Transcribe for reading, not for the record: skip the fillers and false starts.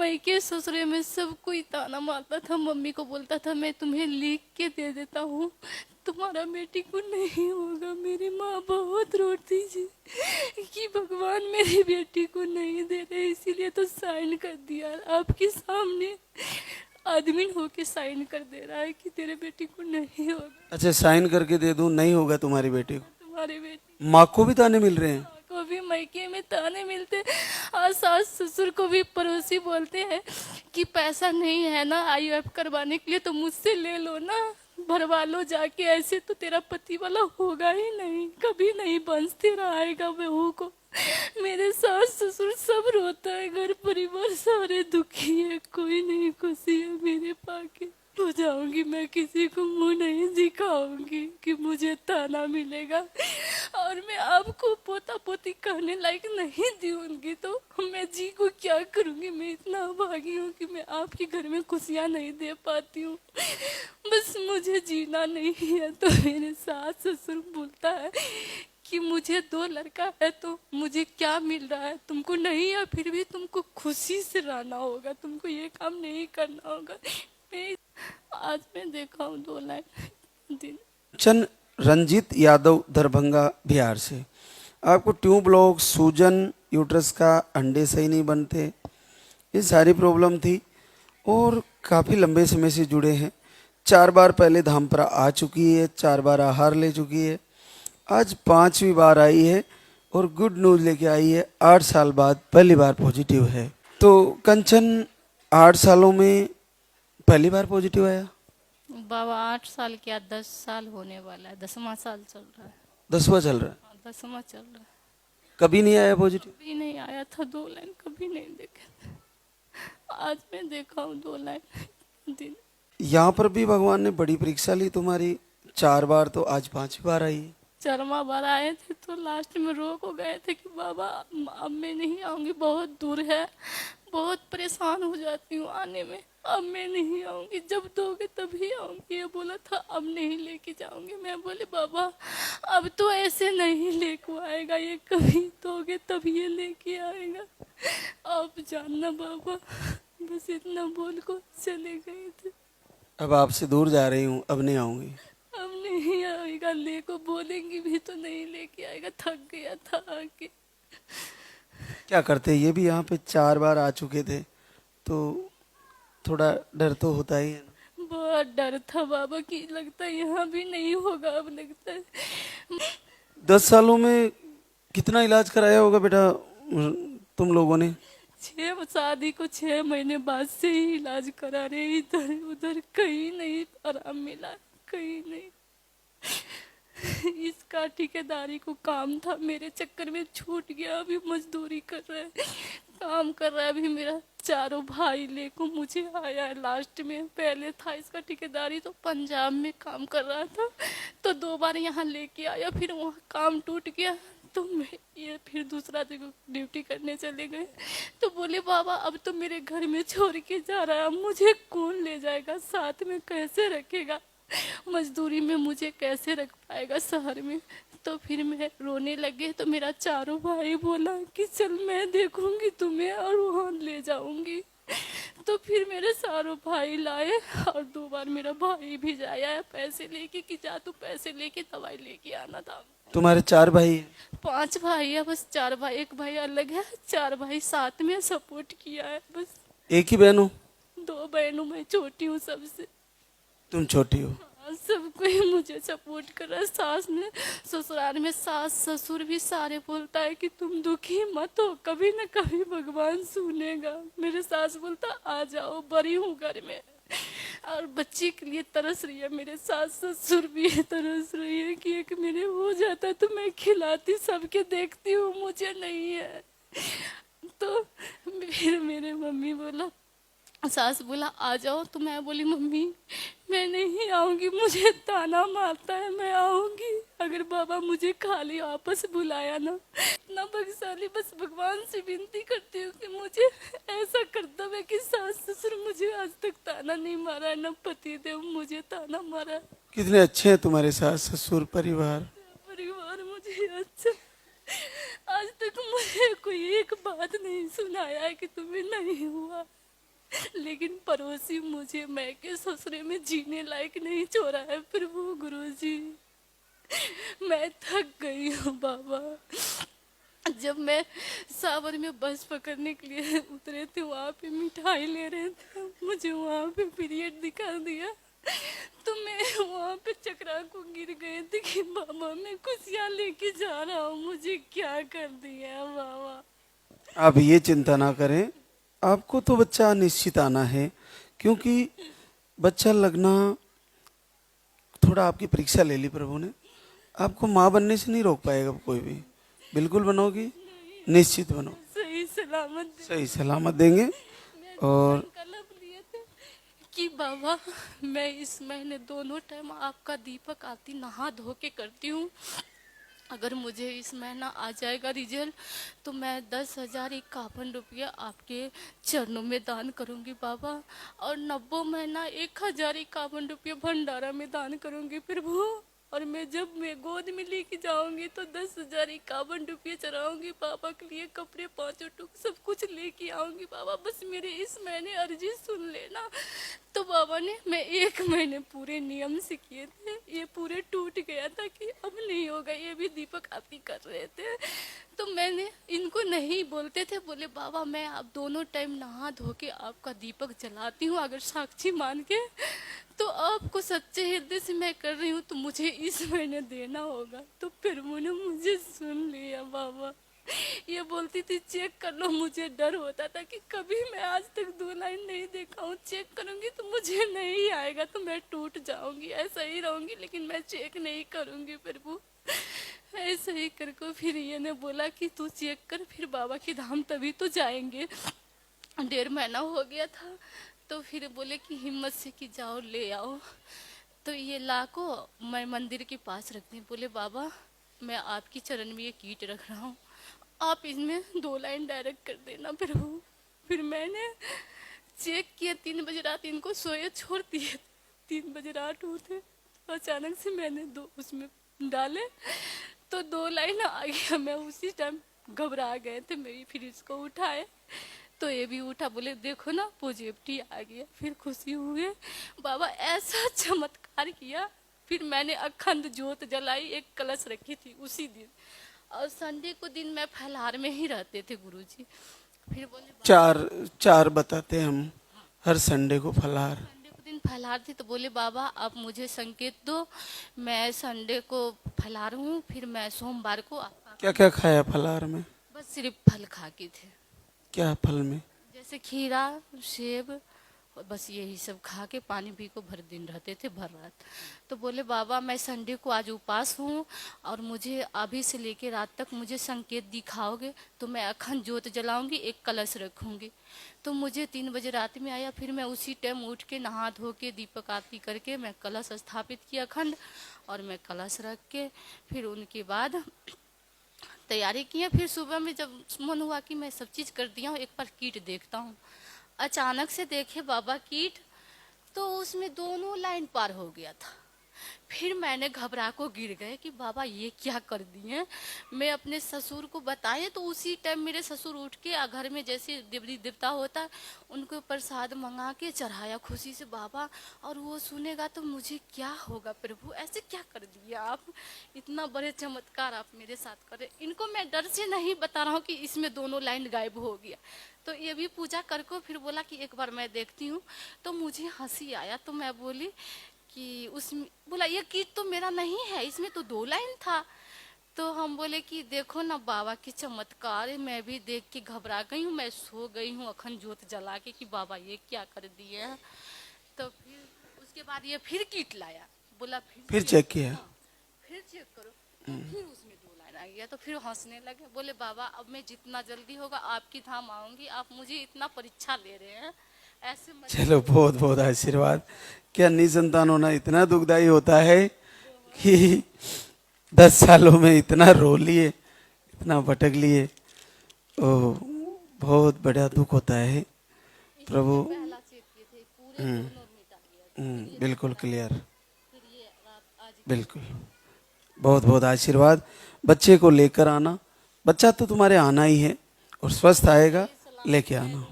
मायके ससुरे में सब कोई ताना मारता था, मम्मी को बोलता था मैं तुम्हें लिख के दे देता हूँ, तुम्हारा बेटी को नहीं होगा। मेरी माँ बहुत रोती थी कि भगवान मेरी बेटी को नहीं दे रहे, इसीलिए तो साइन कर दिया। आपके सामने आदमी होके साइन कर दे रहा है कि तेरे बेटी को नहीं होगा। अच्छा, साइन करके दे दूं, नहीं होगा तुम्हारी बेटी को। तुम्हारी बेटी माँ को भी ताने मिल रहे हैं। को भी मायके में ताने मिलते, और सास ससुर को भी पड़ोसी बोलते हैं कि पैसा नहीं है ना IVF करवाने के लिए तो मुझसे ले लो ना, भरवा लो जाके, ऐसे तो तेरा पति वाला होगा ही नहीं, कभी नहीं वंश तेरा आएगा बहू को। मेरे सास ससुर सब रोता है, घर परिवार सारे दुखी है, कोई नहीं खुशी है मेरे पाके। हो जाऊंगी मैं, किसी को मुंह नहीं दिखाऊंगी कि मुझे ताना मिलेगा, और मैं आपको पोता पोती कहने लायक नहीं दूंगी तो मैं जी को क्या करूंगी। मैं इतना भागी हूँ कि मैं आपके घर में खुशियाँ नहीं दे पाती हूँ, बस मुझे जीना नहीं है। तो मेरे सास ससुर बोलता है कि मुझे 2 लड़का है तो मुझे क्या मिल रहा है, तुमको नहीं है, फिर भी तुमको खुशी से रहना होगा, तुमको ये काम नहीं करना होगा। मैं आज मैं देखा हूँ 2 लाइन दिन। चंद रंजीत यादव दरभंगा बिहार से, आपको ट्यूब ब्लॉक, सूजन, यूट्रस का अंडे सही नहीं बनते, ये सारी प्रॉब्लम थी और काफ़ी लंबे समय से जुड़े हैं। 4 बार पहले धामपुरा आ चुकी है, 4 बार आहार ले चुकी है, आज 5वीं बार आई है और गुड न्यूज़ लेके आई है, 8 साल बाद पहली बार पॉजिटिव है। तो कंचन, 8 सालों में पहली बार पॉजिटिव आया? बाबा 8 साल क्या 10 साल होने वाला है, 10वां साल चल रहा है। 10वां चल रहा है? 10वां चल रहा है। कभी नहीं आया पॉजिटिव? कभी नहीं आया था, 2 लाइन कभी नहीं देखे थे, आज मैं देखा हूँ 2 लाइन दिन। यहाँ पर भी भगवान ने बड़ी परीक्षा ली तुम्हारी, 4 बार तो आज 5वीं बार आई है। 4वां बार आए थे तो लास्ट में रो को गए थे कि बाबा अब मैं नहीं आऊंगी, बहुत दूर है, बहुत परेशान हो जाती हूँ आने में, अब मैं नहीं आऊंगी, जब दोगे तभी आऊंगी। ये बोला था अब नहीं लेके जाऊंगी। मैं बोले बाबा अब तो ऐसे नहीं लेके आएगा, ये कभी दोगे तभी ये लेके आएगा, आप जानना बाबा। बस इतना बोल को चले गए थे। अब आपसे दूर जा रही हूँ, अब नहीं आऊँगी। अब नहीं आएगा, ले को बोलेंगी भी तो नहीं लेके आएगा, थक गया था आके। क्या करते, ये भी यहाँ पे 4 बार आ चुके थे तो थोड़ा डर तो होता ही है ना। बहुत डर था बाबा कि लगता है यहाँ भी नहीं होगा, अब लगता है। 10 सालों में कितना इलाज कराया होगा बेटा तुम लोगों ने? 6 शादी को 6 महीने बाद से ही इलाज करा रहे, इधर उधर कहीं नहीं आराम मिला, कहीं नहीं। इसका ठेकेदारी को काम था, मेरे चक्कर में छूट गया, अभी मजदूरी कर रहा है, काम कर रहा है। अभी मेरा 4 भाई लेको मुझे आया है लास्ट में। पहले था इसका ठेकेदारी तो पंजाब में काम कर रहा था, तो 2 बार यहाँ लेके आया, फिर वहाँ काम टूट गया तो मैं ये फिर दूसरा जगह ड्यूटी करने चले गए। तो बोले बाबा अब तो मेरे घर में छोड़ के जा रहा है, अब मुझे कौन ले जाएगा, साथ में कैसे रखेगा, मजदूरी में मुझे कैसे रख पाएगा शहर में। तो फिर मैं रोने लगे तो मेरा 4 भाई बोला कि चल मैं देखूंगी तुम्हें और वहाँ ले जाऊंगी। तो फिर मेरे सारों भाई लाए और 2 बार मेरा भाई भी जाया है पैसे लेके कि जा तू पैसे लेके दवाई लेके आना था। तुम्हारे 4 भाई हैं? 5 भाई है बस, 4 भाई, एक भाई अलग है, 4 भाई साथ में सपोर्ट किया है बस। एक ही बहन हो? 2 बहनों में छोटी हूँ सबसे। तुम छोटी हो? सब कोई मुझे सपोर्ट कर रहा है, सास ने ससुराल में सास ससुर भी सारे बोलता है कि तुम दुखी मत हो, कभी न कभी भगवान सुनेगा। मेरे सास बोलता आ जाओ, बड़ी हूँ घर में, और बच्ची के लिए तरस रही है। मेरे सास ससुर भी तरस रही है कि एक मेरे हो जाता तो मैं खिलाती, सबके देखती हूँ, मुझे नहीं है। तो फिर मेरे मम्मी बोला, सास बोला आ जाओ, तो मैं बोली मम्मी मैं नहीं आऊंगी, मुझे ताना मारता है, मैं आऊंगी अगर बाबा मुझे खाली वापस बुलाया ना। इतना बख्शाली, बस भगवान से विनती करती हूँ कि मुझे ऐसा कर्तव्य है कि सास ससुर मुझे आज तक ताना नहीं मारा है, ना पति देव मुझे ताना मारा है। कितने अच्छे हैं तुम्हारे सास ससुर, परिवार। परिवार मुझे अच्छा, आज तक मुझे कोई एक बात नहीं सुनाया है कि तुम्हें नहीं हुआ। लेकिन पड़ोसी मुझे मैके ससुरे में जीने लायक नहीं छोड़ा है प्रभु गुरुजी। मैं थक गई हूँ बाबा। जब मैं सावन में बस पकड़ने के लिए उतरे थे, वहाँ पे मिठाई ले रहे थे, मुझे वहाँ पे पीरियड दिखा दिया तो मैं वहाँ पे चकरा को गिर गए थे कि बाबा मैं खुशियाँ लेके जा रहा हूँ, मुझे क्या कर दिया बाबा। आप ये चिंता ना करें, आपको तो बच्चा निश्चित आना है, क्योंकि बच्चा लगना थोड़ा आपकी परीक्षा ले ली प्रभु ने। आपको माँ बनने से नहीं रोक पाएगा कोई भी, बिल्कुल बनोगी, निश्चित बनो, सही सलामत सही सलामत देंगे। और संकल्प लिए थे कि बाबा मैं इस महीने दोनों टाइम आपका दीपक आरती नहा धो के करती हूँ। अगर मुझे इस महीना आ जाएगा रिजल्ट तो मैं 10,051 रुपया आपके चरणों में दान करूंगी बाबा। और 90 महीना 1,051 रुपया भंडारा में दान करूंगी प्रभु। और जब मैं गोद में लेके जाऊंगी तो 10,051 रुपये चढ़ाऊंगी पापा के लिए, कपड़े 5 टुक सब कुछ लेके आऊंगी बाबा। बस मेरे इस महीने अर्जी सुन लेना। तो बाबा ने, मैं 1 महीने पूरे नियम से किए थे, ये पूरे टूट गया था कि अब नहीं होगा। ये भी दीपक आरती कर रहे थे तो मैंने इनको नहीं बोलते थे, बोले बाबा मैं आप दोनों टाइम नहा धो के आपका दीपक जलाती हूँ, अगर साक्षी मान के तो आपको सच्चे हृदय से मैं कर रही हूँ तो मुझे इस महीने देना होगा। तो फिर उन्होंने मुझे सुन लिया बाबा। ये बोलती थी चेक कर लो, मुझे डर होता था कि कभी मैं आज तक 2 लाइन नहीं देखा हूँ, चेक करूंगी तो मुझे नहीं आएगा तो मैं टूट जाऊंगी, ऐसा ही रहूंगी, लेकिन मैं चेक नहीं करूंगी प्रभु। ऐसे ही करके फिर ये ने बोला कि तू चेक कर, फिर बाबा के धाम तभी तो जाएंगे। 1.5 महीना हो गया था तो फिर बोले कि हिम्मत से कि जाओ ले आओ। तो ये ला को मैं मंदिर के पास रख दी। बोले बाबा मैं आपकी चरण में ये कीट रख रहा हूँ, आप इसमें 2 लाइन डायरेक्ट कर देना प्रभु। फिर मैंने चेक किया, 3 बजे रात इनको सोए छोड़ दिए, 3 बजे रात उठे तो अचानक से मैंने 2 उसमें डाले तो 2 लाइन आ गया। मैं उसी टाइम घबरा गए थे मेरी, फिर इसको उठाए तो ये भी उठा, बोले देखो ना पॉजिटिव आ गया। फिर खुशी हुए बाबा, ऐसा चमत्कार किया। फिर मैंने अखंड जोत जलाई, एक कलश रखी थी उसी दिन, और संडे को दिन मैं फलहार में ही रहते थे गुरुजी। फिर बोले चार बताते हैं हम हर संडे को फलाहार। संडे को दिन फलहार थी तो बोले बाबा आप मुझे संकेत दो, मैं संडे को फलहार हूँ, फिर मैं सोमवार को आपका। क्या क्या खाया फलाहार में? बस सिर्फ फल खा के थे, क्या फल में? जैसे खीरा सेब, बस यही सब खा के पानी पी को भर दिन रहते थे, भर रात। तो बोले बाबा मैं संडे को आज उपास हूँ और मुझे अभी से लेके रात तक मुझे संकेत दिखाओगे तो मैं अखंड जोत जलाऊंगी, एक कलश रखूंगी। तो मुझे 3 बजे रात में आया, फिर मैं उसी टाइम उठ के नहा धो के दीपक आरती करके मैं कलश स्थापित किया अखंड, और मैं कलश रख के फिर उनके बाद तैयारी किए। फिर सुबह में जब मन हुआ कि मैं सब चीज़ कर दिया हूँ, एक बार कीट देखता हूँ। अचानक से देखे बाबा कीट, तो उसमें दोनों लाइन पार हो गया था। फिर मैंने घबरा को गिर गए कि बाबा ये क्या कर दिए। मैं अपने ससुर को बताए तो उसी टाइम मेरे ससुर उठ के घर में जैसे देवी देवता होता है उनको प्रसाद मंगा के चढ़ाया खुशी से बाबा। और वो सुनेगा तो मुझे क्या होगा प्रभु, ऐसे क्या कर दिया आप, इतना बड़े चमत्कार आप मेरे साथ करे। इनको मैं डर से नहीं बता रहा हूँ कि इसमें दोनों लाइन गायब हो गया। तो ये भी पूजा करके फिर बोला कि एक बार मैं देखती हूँ। तो मुझे हंसी आया, तो मैं बोली कि उसमें, बोला ये कीट तो मेरा नहीं है, इसमें तो 2 लाइन था। तो हम बोले कि देखो ना बाबा की चमत्कार, मैं भी देख के घबरा गई हूँ, मैं सो गई हूँ अखंड जोत जला के कि बाबा ये क्या कर दिए हैं। तो फिर उसके बाद ये फिर कीट लाया, बोला फिर चेक किया। फिर चेक करो, तो फिर उसमें 2 लाइन आ गया। तो फिर हंसने लगे, बोले बाबा अब मैं जितना जल्दी होगा आपकी धाम आऊंगी, आप मुझे इतना परीक्षा ले रहे हैं ऐसे मत। चलो बहुत बहुत आशीर्वाद। क्या निसंतान होना इतना दुखदाई होता है कि 10 सालों में इतना रो लिए, इतना भटक लिए, ओह बहुत बड़ा दुख होता है प्रभु। पहला चेक किए थे पूरे दोनों मिटा गया। बिल्कुल क्लियर, फिर ये रात आज बिल्कुल। बहुत बहुत आशीर्वाद। बच्चे को लेकर आना, बच्चा तो तुम्हारे आना ही है और स्वस्थ आएगा, लेके आना।